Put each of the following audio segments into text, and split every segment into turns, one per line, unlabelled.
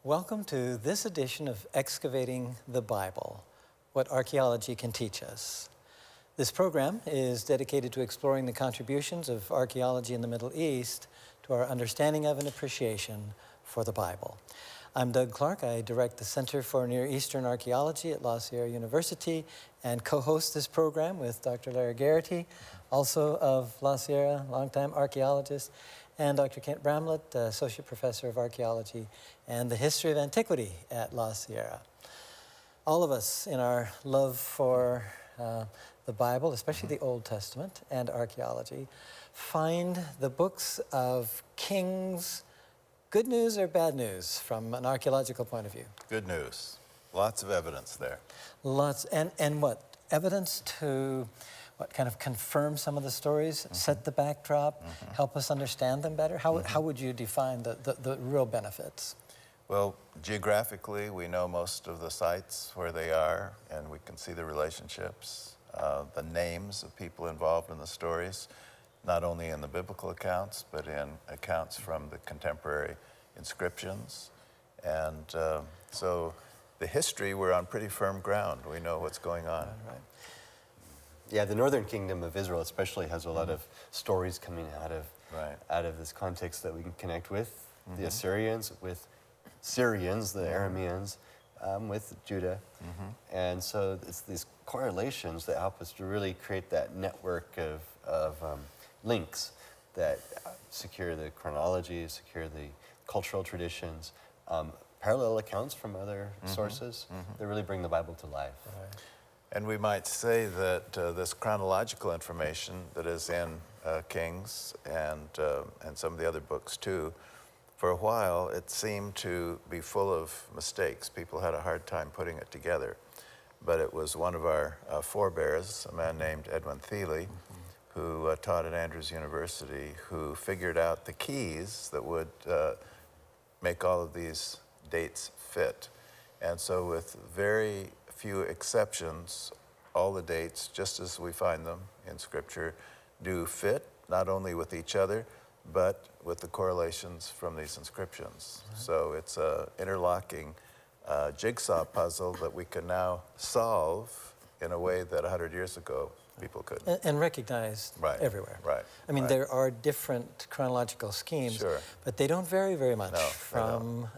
Welcome to this edition of Excavating the Bible, What Archaeology Can Teach Us. This program is dedicated to exploring the contributions of archaeology in the Middle East to our understanding of and appreciation for the Bible. I'm Doug Clark. I direct the Center for Near Eastern Archaeology at La Sierra University and co-host this program with Dr. Larry Garrity, also of La Sierra, longtime archaeologist, and Dr. Kent Bramlett, Associate Professor of Archaeology and the History of Antiquity at La Sierra. All of us, in our love for the Bible, especially the Old Testament and archaeology, find the books of Kings good news or bad news from an archaeological point of view?
Good news. Lots of evidence there.
Lots, and what? Evidence to what, kind of confirm some of the stories, set the backdrop, help us understand them better? How would you define the real benefits?
Well, geographically, we know most of the sites where they are, and we can see the relationships, the names of people involved in the stories, not only in the biblical accounts, but in accounts from the contemporary inscriptions. And so the history, we're on pretty firm ground. We know what's going on.
Right.
Yeah, the northern kingdom of Israel especially has a lot of stories coming out of this context that we can connect with the Assyrians, with Syrians, the Arameans, with Judah. And so it's these correlations that help us to really create that network of links that secure the chronology, secure the cultural traditions, parallel accounts from other sources that really bring the Bible to life.
Right.
And we might say that this chronological information that is in Kings and some of the other books too, for a while it seemed to be full of mistakes. People had a hard time putting it together. But it was one of our forebears, a man named Edwin Thiele, who taught at Andrews University, who figured out the keys that would make all of these dates fit. And so with very few exceptions, all the dates, just as we find them in Scripture, do fit, not only with each other, but with the correlations from these inscriptions. So it's an interlocking jigsaw puzzle that we can now solve in a way that 100 years ago people couldn't.
And recognized everywhere.
Right.
I mean, there are different chronological schemes, but they don't vary very much from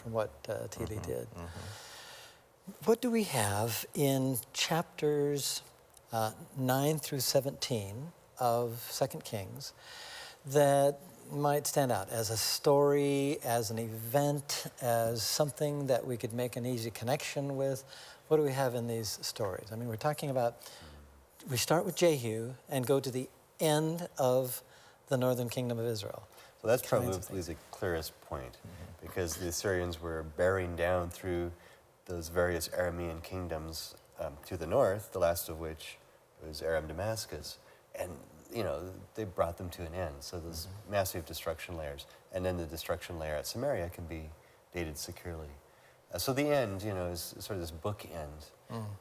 what Thiele did. What do we have in chapters 9 through 17 of 2 Kings that might stand out as a story, as an event, as something that we could make an easy connection with? What do we have in these stories? I mean, we're talking about, we start with Jehu and go to the end of the northern kingdom of Israel.
So that's probably the clearest point, because the Assyrians were bearing down through those various Aramean kingdoms to the north, the last of which was Aram Damascus. And, you know, they brought them to an end. So those massive destruction layers. And then the destruction layer at Samaria can be dated securely. So the end, you know, is sort of this bookend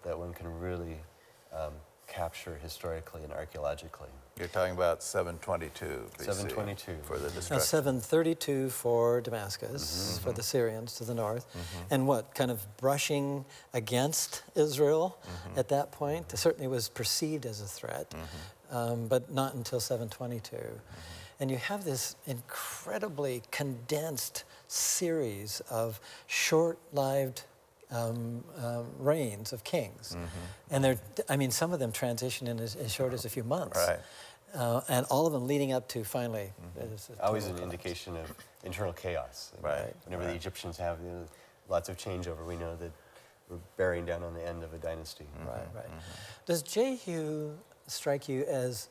that one can really capture historically and archaeologically.
You're talking about 722 BC.
722.
For the destruction.
Now, 732 for Damascus, for the Syrians to the north. And what, kind of brushing against Israel at that point? It certainly was perceived as a threat, but not until 722. And you have this incredibly condensed series of short-lived reigns of kings. And they're, I mean, some of them transition in as short as a few months.
Right.
And all of them leading up to finally.
Always an indication of internal chaos.
Right.
Whenever the Egyptians have lots of changeover, we know that we're bearing down on the end of a dynasty.
Right. Does Jehu strike you as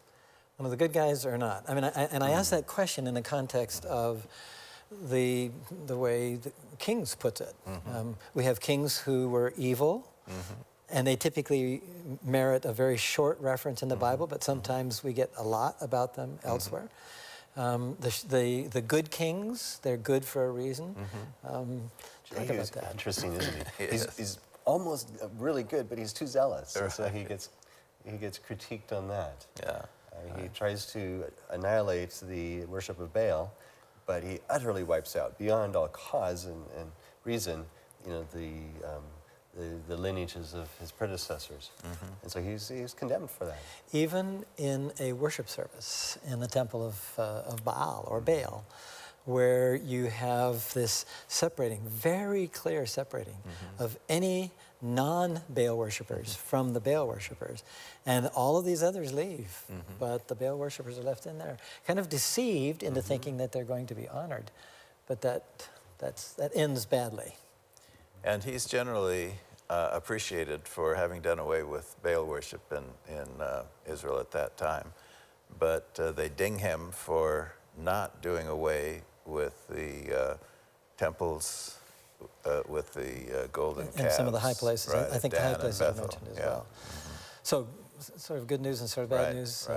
one of the good guys or not? I mean, I ask that question in the context of the way the Kings puts it. We have kings who were evil, and they typically merit a very short reference in the Bible, but sometimes we get a lot about them elsewhere. The good kings, they're good for a reason. Think about that.
Interesting, isn't he? He's almost really good, but he's too zealous, and so he gets critiqued on that. He tries to annihilate the worship of Baal, but he utterly wipes out beyond all cause and reason, the lineages of his predecessors. And so he's condemned for that.
Even in a worship service in the temple of Baal or Baal, where you have this separating, very clear separating of any non-Baal worshipers from the Baal worshipers. And all of these others leave, but the Baal worshipers are left in there, kind of deceived into thinking that they're going to be honored. But that ends badly.
And he's generally appreciated for having done away with Baal worship in Israel at that time. But they ding him for not doing away with the temples with the golden calves.
And some of the high places.
Right,
I think the high places are mentioned as well. So sort of good news and sort of bad news.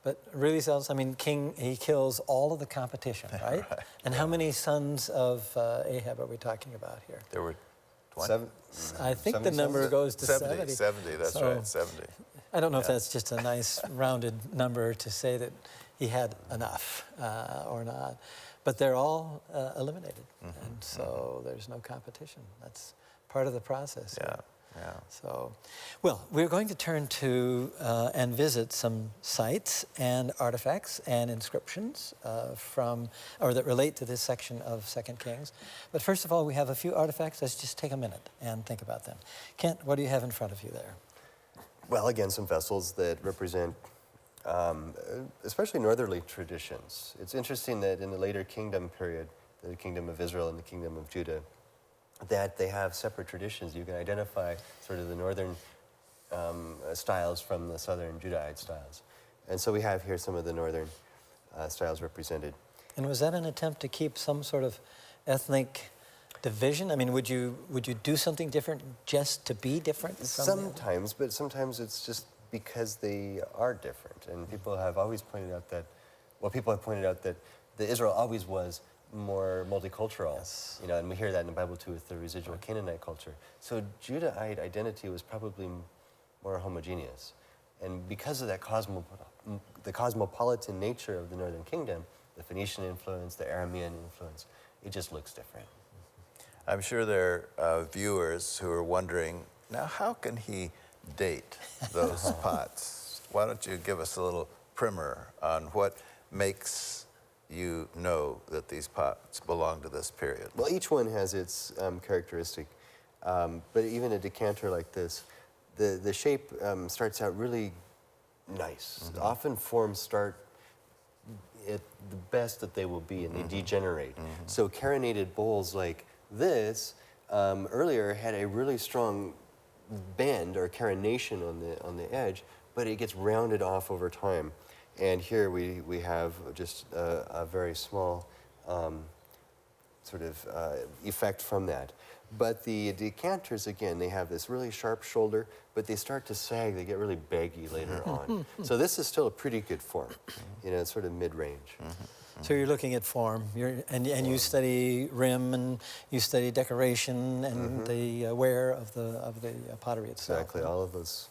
But really sells, I mean, he kills all of the competition, right? And how many sons of Ahab are we talking about here?
There were 20?
I think the number goes to 70.
70, that's right, 70.
I don't know if that's just a nice rounded number to say that he had enough or not. But they're all eliminated. And so there's no competition. That's part of the process.
Yeah.
So, well, we're going to turn to and visit some sites and artifacts and inscriptions that relate to this section of 2 Kings. But first of all, we have a few artifacts. Let's just take a minute and think about them. Kent, what do you have in front of you there?
Well, again, some vessels that represent especially northerly traditions. It's interesting that in the later kingdom period, the kingdom of Israel and the kingdom of Judah, that they have separate traditions. You can identify sort of the northern styles from the southern Judahite styles. And so we have here some of the northern styles represented.
And was that an attempt to keep some sort of ethnic division? I mean, would you do something different just to be different?
Sometimes, but sometimes it's just because they are different. And people have always pointed out that, the Israel always was more multicultural.
Yes.
And we hear that in the Bible too with the residual Canaanite culture. So Judahite identity was probably more homogeneous. And because of that the cosmopolitan nature of the northern kingdom, the Phoenician influence, the Aramean influence, it just looks different.
I'm sure there are viewers who are wondering, now how can he date those pots? Why don't you give us a little primer on what makes you know that these pots belong to this period?
Well, each one has its characteristic, but even a decanter like this, the shape starts out really nice. Often forms start at the best that they will be, and they degenerate. So carinated bowls like this earlier had a really strong bend or carination on the edge, but it gets rounded off over time. And here we have just a very small sort of effect from that. But the decanters, again, they have this really sharp shoulder, but they start to sag, they get really baggy later on. So this is still a pretty good form, it's sort of mid-range.
So you're looking at form, and you study rim, and you study decoration, and the wear of the pottery itself.
Exactly, all of those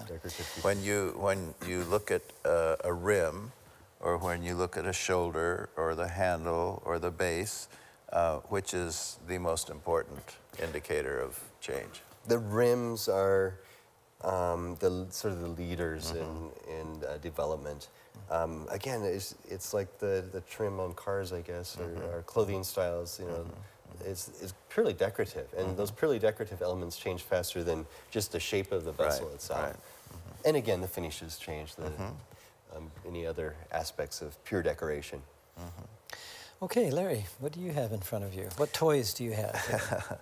decorative features.
When you look at a rim, or when you look at a shoulder, or the handle, or the base, which is the most important indicator of change?
The rims are the sort of the leaders in development. Again, it's like the trim on cars, I guess, or clothing styles. It's purely decorative, and those purely decorative elements change faster than just the shape of the vessel itself.
Right.
And again, the finishes change. Any other aspects of pure decoration.
Okay, Larry, what do you have in front of you? What toys do you have?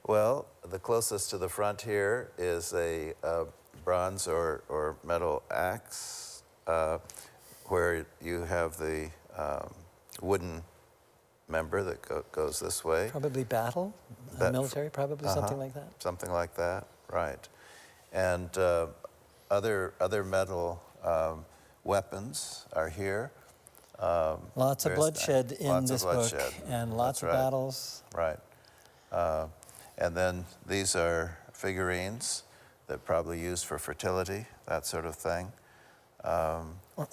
Well, the closest to the front here is a bronze or metal axe, where you have the wooden member that goes this way.
Probably battle, military, probably something like that.
Something like that, right. And other metal weapons are here.
Lots of bloodshed in this book, and lots
That's
of
right.
battles.
Right. And then these are figurines that probably used for fertility, that sort of thing.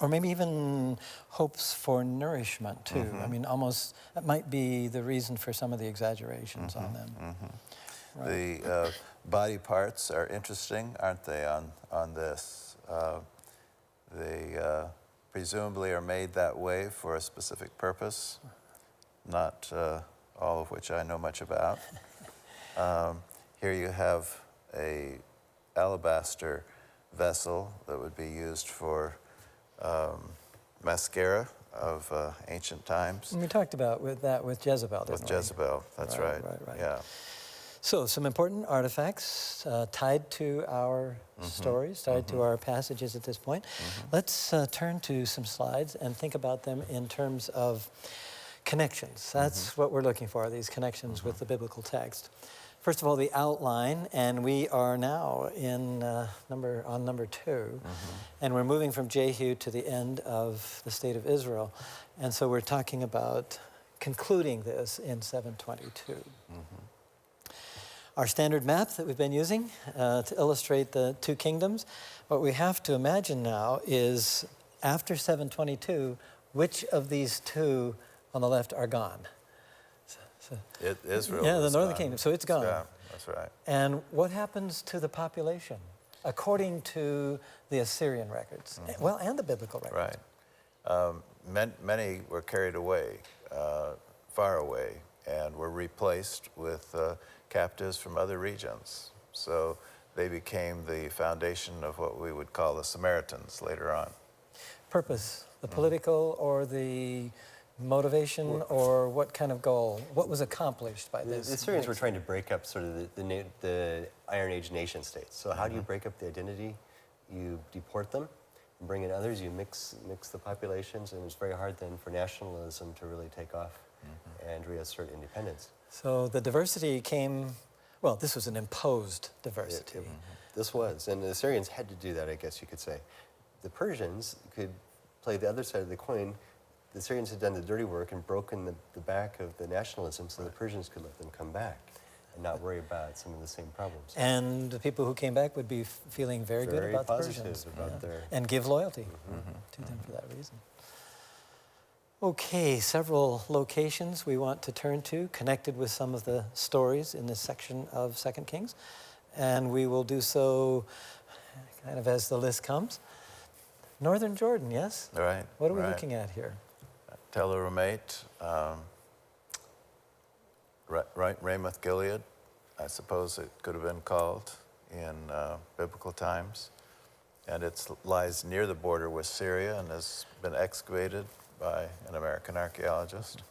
or maybe even hopes for nourishment too. I mean, almost that might be the reason for some of the exaggerations on them. Right.
The body parts are interesting, aren't they, on this? They presumably are made that way for a specific purpose, not all of which I know much about. Here you have a alabaster vessel that would be used for mascara of ancient times.
And we talked about with Jezebel, didn't we?
With Jezebel, that's right.
Right.
Yeah.
So some important artifacts tied to our stories, tied to our passages at this point. Let's turn to some slides and think about them in terms of connections. That's what we're looking for, these connections with the biblical text. First of all, the outline, and we are now in number 2, and we're moving from Jehu to the end of the state of Israel, and so we're talking about concluding this in 722. Our standard map that we've been using to illustrate the 2 kingdoms, what we have to imagine now is after 722, which of these 2 on the left are gone?
Israel.
Yeah, the
is
northern
gone.
kingdom. So it's gone.
Yeah, that's right.
And what happens to the population, according to the Assyrian records? Well, and the biblical records.
Right. Many were carried away, far away, and were replaced with captives from other regions. So they became the foundation of what we would call the Samaritans later on.
Purpose, the political or the motivation, or what kind of goal? What was accomplished by this?
The Assyrians were trying to break up sort of the Iron Age nation states. So how do you break up the identity? You deport them, and bring in others. You mix the populations, and it's very hard then for nationalism to really take off and reassert independence.
So the diversity came, well, this was an imposed diversity.
This was, and the Assyrians had to do that, I guess you could say. The Persians could play the other side of the coin. The Assyrians had done the dirty work and broken the back of the nationalism, so the Persians could let them come back and not worry about some of the same problems.
And the people who came back would be feeling very good about the
positive
Persians.
about their...
And give loyalty to them for that reason. Okay, several locations we want to turn to, connected with some of the stories in this section of 2 Kings. And we will do so kind of as the list comes. Northern Jordan, yes?
Right.
What are we looking at here?
Tel Ramate, Ramoth Gilead, I suppose it could have been called in biblical times. And it lies near the border with Syria and has been excavated by an American archaeologist.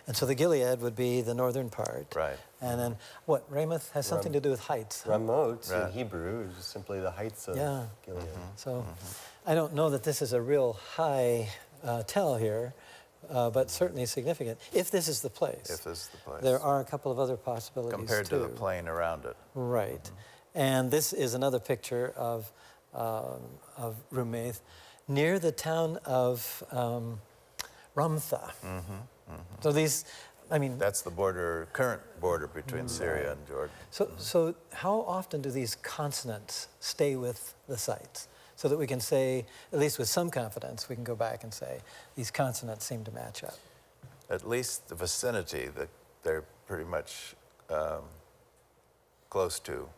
And so the Gilead would be the northern part.
Right.
And then what? Ramoth has something to do with heights. Huh?
Ramoth in Hebrew is simply the heights of Gilead.
So I don't know that this is a real high tell here, but certainly significant. If this is the place.
If this is the place.
There are a couple of other possibilities
compared to the plain around it.
Right. And this is another picture of Rumaith near the town of Ramtha. So these, I mean...
That's the current border between Syria and Jordan.
So how often do these consonants stay with the sites? So that we can say, at least with some confidence, we can go back and say, these consonants seem to match up.
At least the vicinity that they're pretty much close to.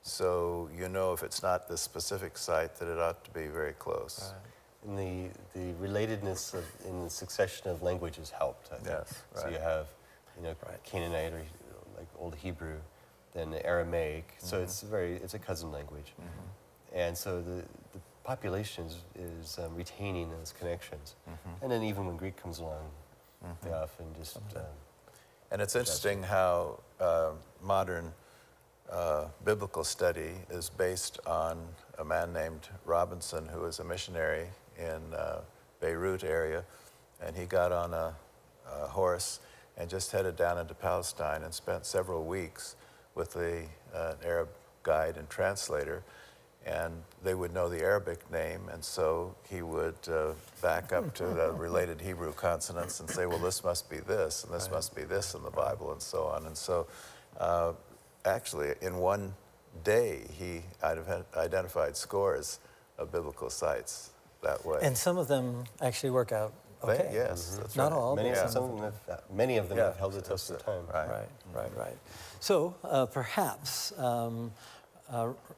So you know if it's not the specific site that it ought to be very close.
Right.
And the relatedness in the succession of languages helped, I think.
Yes, right.
So you have, Canaanite or like Old Hebrew, then Aramaic. So it's a cousin language. And so the population is retaining those connections. And then even when Greek comes along, they often just...
and it's interesting how modern biblical study is based on a man named Robinson, who was a missionary in Beirut area, and he got on a horse and just headed down into Palestine and spent several weeks with an Arab guide and translator, and they would know the Arabic name, and so he would back up to the related Hebrew consonants and say, well, this must be this, and this must be this in the Bible, and so on. And so actually, in one day, he identified scores biblical sites that way.
And some of them actually work out okay.
Yes, that's
Not
right.
all,
Many,
but
some of them have, many of them have held the test of time.
Right.
Right. So perhaps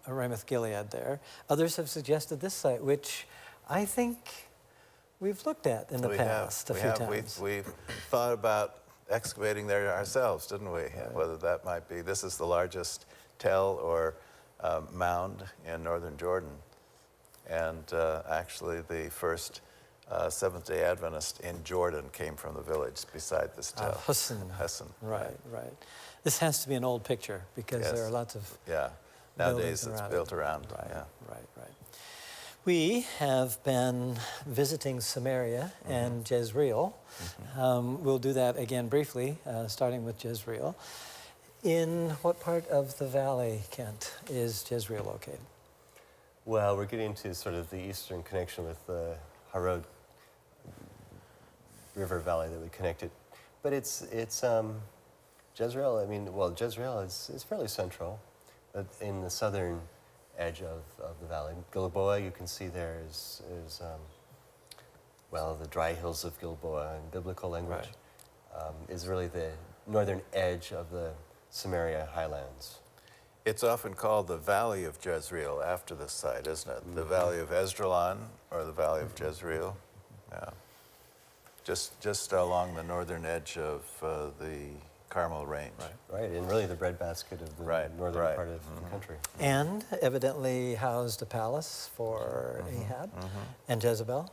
Ramoth Gilead there. Others have suggested this site, which I think we've looked at in the past a few times.
We've thought about excavating there ourselves, didn't we? Whether that might be, this is the largest tell or mound in northern Jordan. And actually the first Seventh-day Adventist in Jordan came from the village beside this tell.
Husson. Right. This has to be an old picture because there are lots of
Nowadays it's
around
built around.
Right. We have been visiting Samaria and Jezreel. We'll do that again briefly, starting with Jezreel. In what part of the valley, Kent, is Jezreel located?
Well, we're getting to sort of the eastern connection with the Harod River Valley that we connected. But it's Jezreel, Jezreel is fairly central, but in the southern edge of the valley. Gilboa, you can see there is the dry hills of Gilboa in biblical language, is really the northern edge of the Samaria highlands.
It's often called the Valley of Jezreel after this site, isn't it? The Valley of Esdraelon or the Valley of Jezreel. Yeah. Just along the northern edge of the Carmel Range.
Right, and really the breadbasket of the northern part of the country.
And evidently housed a palace for Ahab and Jezebel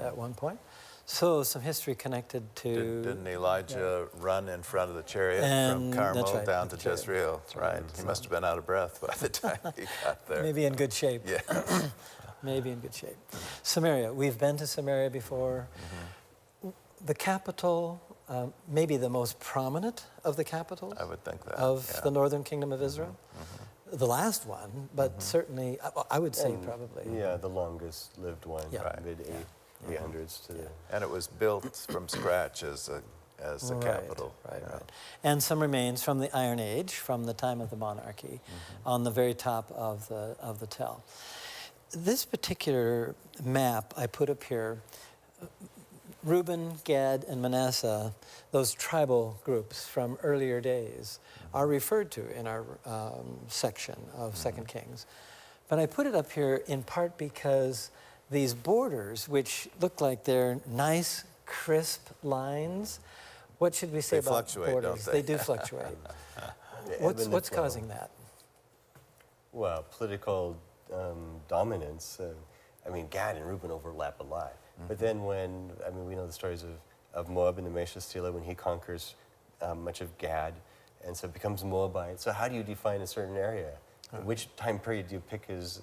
at one point. So some history connected to...
Didn't Elijah run in front of the chariot
And
from Carmel
that's right,
down
the
to
chariot.
Jezreel? Right. He must have been out of breath by the time he got there.
Maybe in good shape.
Yeah.
Maybe in good shape. Samaria. We've been to Samaria before. The capital, maybe the most prominent of the capitals.
I would think that.
Of the northern kingdom of Israel. The last one, but certainly, I would say probably.
Yeah, the longest lived one, mid 800s to the...
And it was built from scratch as a capital.
Right. And some remains from the Iron Age, from the time of the monarchy, on the very top of the tell. This particular map I put up here, Reuben, Gad, and Manasseh, those tribal groups from earlier days, are referred to in our section of 2 Kings. But I put it up here in part because these borders, which look like they're nice, crisp lines, what should we say about
fluctuate,
borders?
don't they?
They do fluctuate. What's causing that? Well,
political dominance. Gad and Reuben overlap a lot. But then we know the stories of Moab and the Mesha when he conquers much of Gad, and so it becomes Moabite. So how do you define a certain area? Which time period do you pick as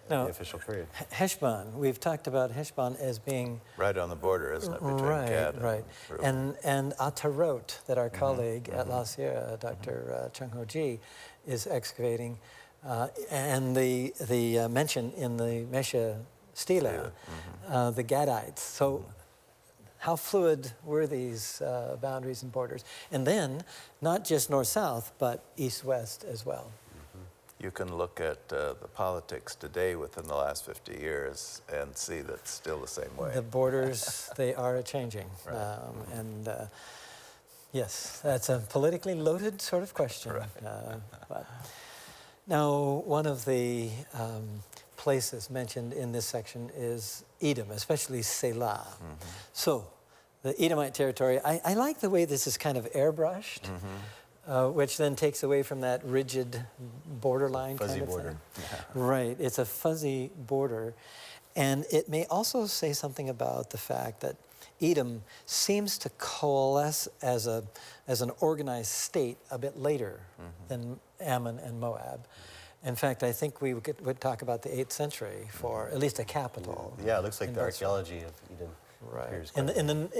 the official period?
Heshbon, we've talked about Heshbon as being...
Right on the border, isn't it, between Gad and Reuben?
And Atarot, that our colleague at La Sierra, Dr. Chung Ho Ji, is excavating, and the mention in the Mesha Stela, the Gadites. So how fluid were these boundaries and borders? And then, not just north-south, but east-west as well.
You can look at the politics today within the last 50 years and see that it's still the same way.
The borders, they are changing. Yes, that's a politically loaded sort of question. But now, one of the places mentioned in this section is Edom, especially Selah. So, the Edomite territory, I like the way this is kind of airbrushed. Which then takes away from that rigid borderline
fuzzy
kind of
border.
thing. Right, it's a fuzzy border. And it may also say something about the fact that Edom seems to coalesce as an organized state a bit later than Ammon and Moab. In fact, I think we would talk about the 8th century for at least a capital.
Yeah, it looks like the archaeology of Edom.
Right,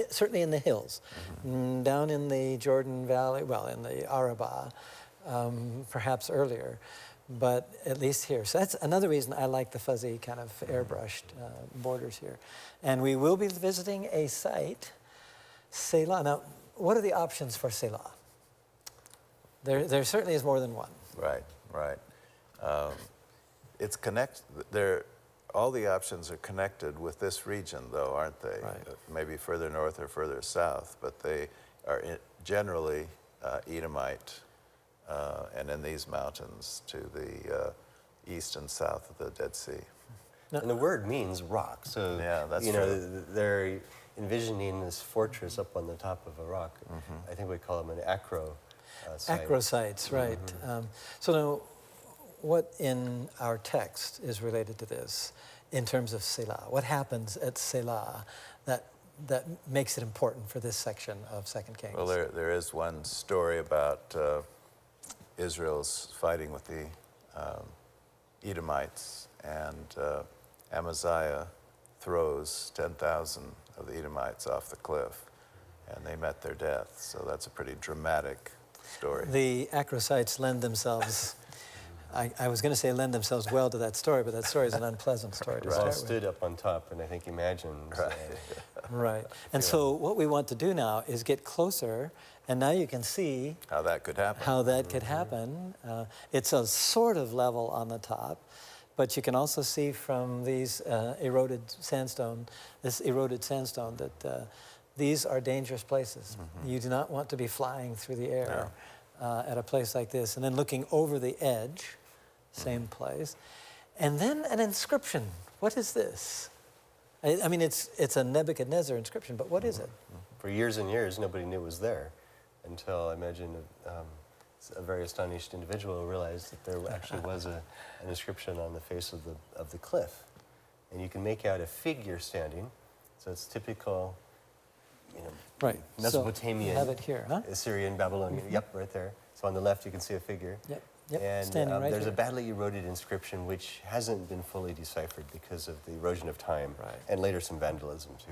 certainly in the hills, down in the Jordan Valley, well, in the Arabah, perhaps earlier, but at least here. So that's another reason I like the fuzzy kind of airbrushed borders here. And we will be visiting a site, Selah. Now, what are the options for Selah? There certainly is more than one.
Right. it's all the options are connected with this region, though, aren't they?
Right.
Maybe further north or further south, but they are generally Edomite, and in these mountains to the east and south of the Dead Sea.
And the word means rock, so
Yeah, that's
true. They're envisioning this fortress up on the top of a rock. I think we call them an acro site.
Acrosites, right. So now, what in our text is related to this in terms of Selah? What happens at Selah that makes it important for this section of 2 Kings?
Well, there is one story about Israel's fighting with the Edomites, and Amaziah throws 10,000 of the Edomites off the cliff, and they met their death. So that's a pretty dramatic story.
The Acrosites lend themselves, I was going to say lend themselves well to that story, but that story is an unpleasant story to
They all
start with.
stood up on top, and I think imagined.
Right. And so what we want to do now is get closer, and now you can see
How that could happen.
how that could happen. It's a sort of level on the top, but you can also see from these eroded sandstone, that these are dangerous places. You do not want to be flying through the air at a place like this. And then looking over the edge, same place. And then an inscription. What is this? I mean, it's a Nebuchadnezzar inscription, but what is it?
For years and years, nobody knew it was there until I imagine a very astonished individual realized that there actually was an inscription on the face of the cliff. And you can make out a figure standing. So it's typical,
Right.
Mesopotamian,
So you have it here, huh?
Assyrian, Babylonian. Yep, right there. So on the left, you can see a figure.
Yep.
And
Standing right
there's
here.
a badly eroded inscription which hasn't been fully deciphered because of the erosion of time,
Right.
and later some vandalism too.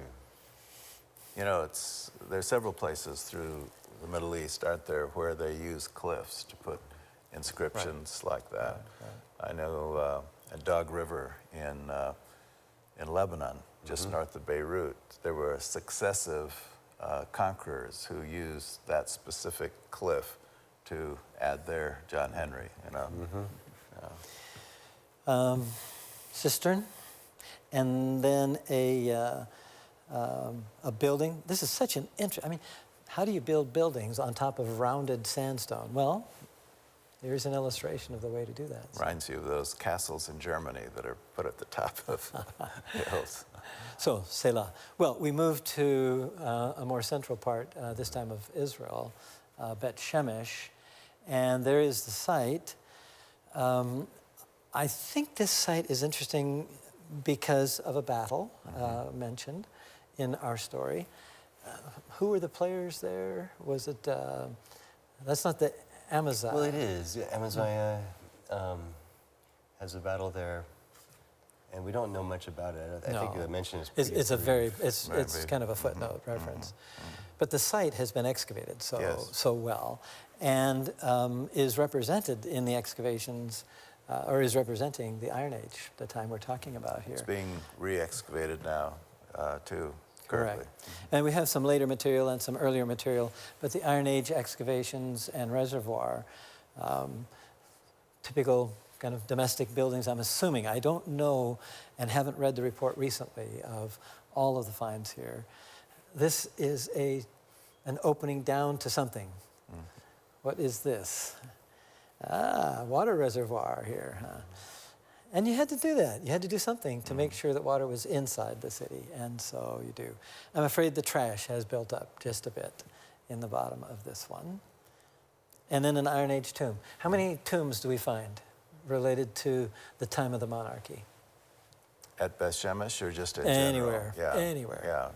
There's several places through the Middle East, aren't there, where they use cliffs to put inscriptions like that. I know at Dog River in Lebanon, just north of Beirut, there were successive conquerors who used that specific cliff to add their John Henry,
Cistern, and then a building. This is such an how do you build buildings on top of rounded sandstone? Well, here's an illustration of the way to do that.
Reminds you of those castles in Germany that are put at the top of hills.
So, Selah. Well, we move to a more central part, this time of Israel, Bet Shemesh, and there is the site. I think this site is interesting because of a battle mentioned in our story. Who were the players there? Was it, that's not the Amaziah.
Well, it is. Yeah, Amaziah has a battle there, and we don't know much about it. I think the mention is pretty
It's
brief.
it's kind of a footnote reference. But the site has been excavated so well, and is represented in the excavations, or is representing the Iron Age, the time we're talking about here.
It's being re-excavated now, too, currently.
Correct. And we have some later material and some earlier material, but the Iron Age excavations and reservoir, typical kind of domestic buildings, I'm assuming. I don't know and haven't read the report recently of all of the finds here. This is an opening down to something. What is this? Water reservoir here, huh? And you had to do that. You had to do something to make sure that water was inside the city, and so you do. I'm afraid the trash has built up just a bit in the bottom of this one. And then an Iron Age tomb. How many tombs do we find related to the time of the monarchy?
At Beth Shemesh or just in
Anywhere.
general? Yeah.
Anywhere.
Yeah,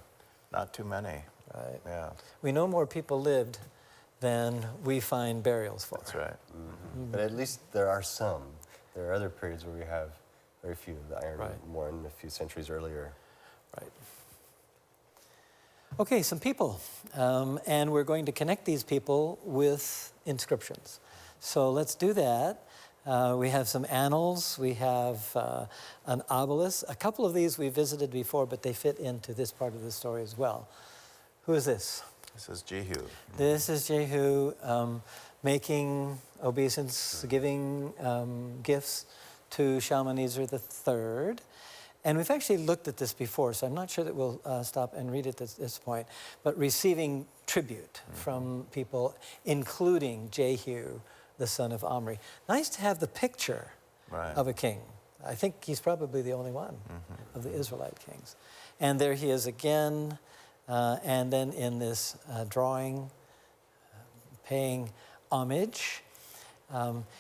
not too many.
Right.
Yeah,
We know more people lived than we find burials for.
that's right.
But at least there are some. There are other periods where we have very few of the Iron Worn a few centuries earlier.
Right. Okay, some people. And we're going to connect these people with inscriptions. So let's do that. We have some annals. We have an obelisk. A couple of these we visited before, but they fit into this part of the story as well. Who is this?
This is Jehu.
This is Jehu making obeisance, giving gifts to Shalmaneser III. And we've actually looked at this before, so I'm not sure that we'll stop and read it at this point. But receiving tribute from people, including Jehu, the son of Omri. Nice to have the picture of a king. I think he's probably the only one of the Israelite kings. And there he is again, and then in this drawing, paying homage.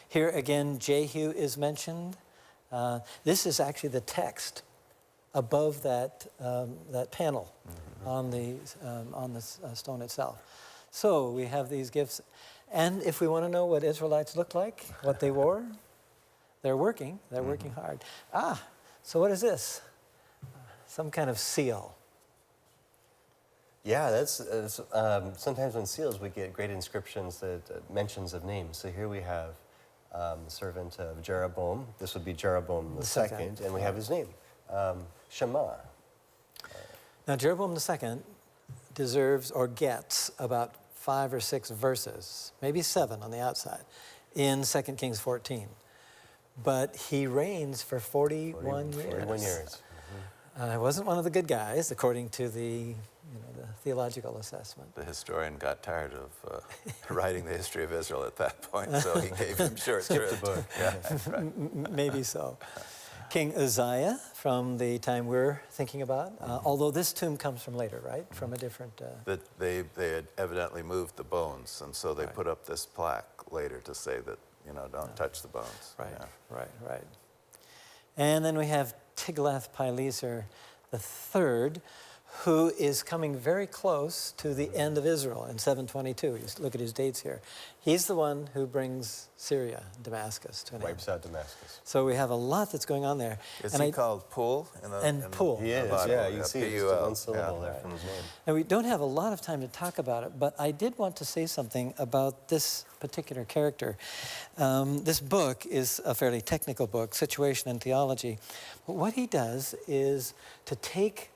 Here again, Jehu is mentioned. This is actually the text above that, that panel on the stone itself. So we have these gifts. And if we want to know what Israelites looked like, what they wore, they're working hard. So what is this? Some kind of seal.
Yeah, that's sometimes on seals we get great inscriptions that mentions of names. So here we have the servant of Jeroboam. This would be Jeroboam the second, and we have his name, Shammah.
Now Jeroboam II deserves or gets about 5 or 6 verses, maybe 7 on the outside, in 2 Kings 14. But he reigns for 41 years.
41 years.
He wasn't one of the good guys, according to the theological assessment.
The historian got tired of writing the history of Israel at that point, so he gave him short shrift. Yeah, right.
Maybe so. King Uzziah, from the time we're thinking about, although this tomb comes from later, right? From a different...
They had evidently moved the bones, and so they put up this plaque later to say that, don't touch the bones.
Right, right. And then we have Tiglath-Pileser III, who is coming very close to the end of Israel in 722. You look at his dates here. He's the one who brings Syria, Damascus, to an end.
Wipes out Damascus.
So we have a lot that's going on there.
Is he called Pul?
Pul.
He is, yeah. You see it's just one syllable there from his name.
And we don't have a lot of time to talk about it, but I did want to say something about this particular character. This book is a fairly technical book, Situation and Theology. But what he does is to take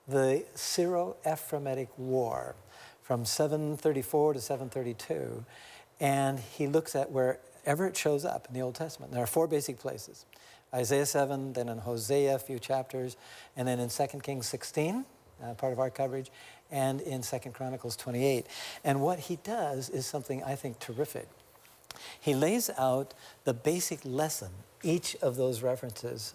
the Syro-Ephraimitic War from 734 to 732, and he looks at wherever it shows up in the Old Testament. There are 4 basic places. Isaiah 7, then in Hosea, a few chapters, and then in 2 Kings 16, part of our coverage, and in 2 Chronicles 28. And what he does is something I think terrific. He lays out the basic lesson each of those references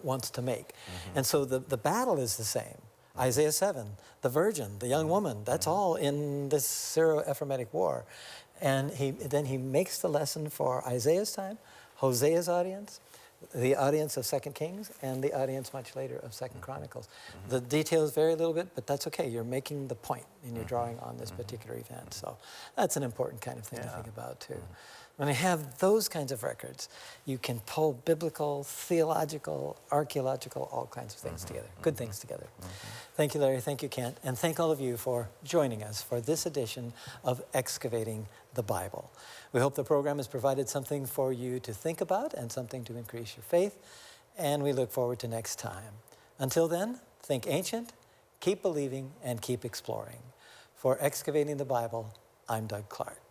wants to make. And so the battle is the same. Isaiah 7, the virgin, the young woman, that's all in this Syro-Ephraimitic war. And then he makes the lesson for Isaiah's time, Hosea's audience, the audience of 2 Kings, and the audience much later of 2 Chronicles. The details vary a little bit, but that's okay. You're making the point and you're drawing on this particular event. So that's an important kind of thing to think about too. When you have those kinds of records, you can pull biblical, theological, archaeological, all kinds of things together, good things together. Thank you, Larry. Thank you, Kent. And thank all of you for joining us for this edition of Excavating the Bible. We hope the program has provided something for you to think about and something to increase your faith. And we look forward to next time. Until then, think ancient, keep believing, and keep exploring. For Excavating the Bible, I'm Doug Clark.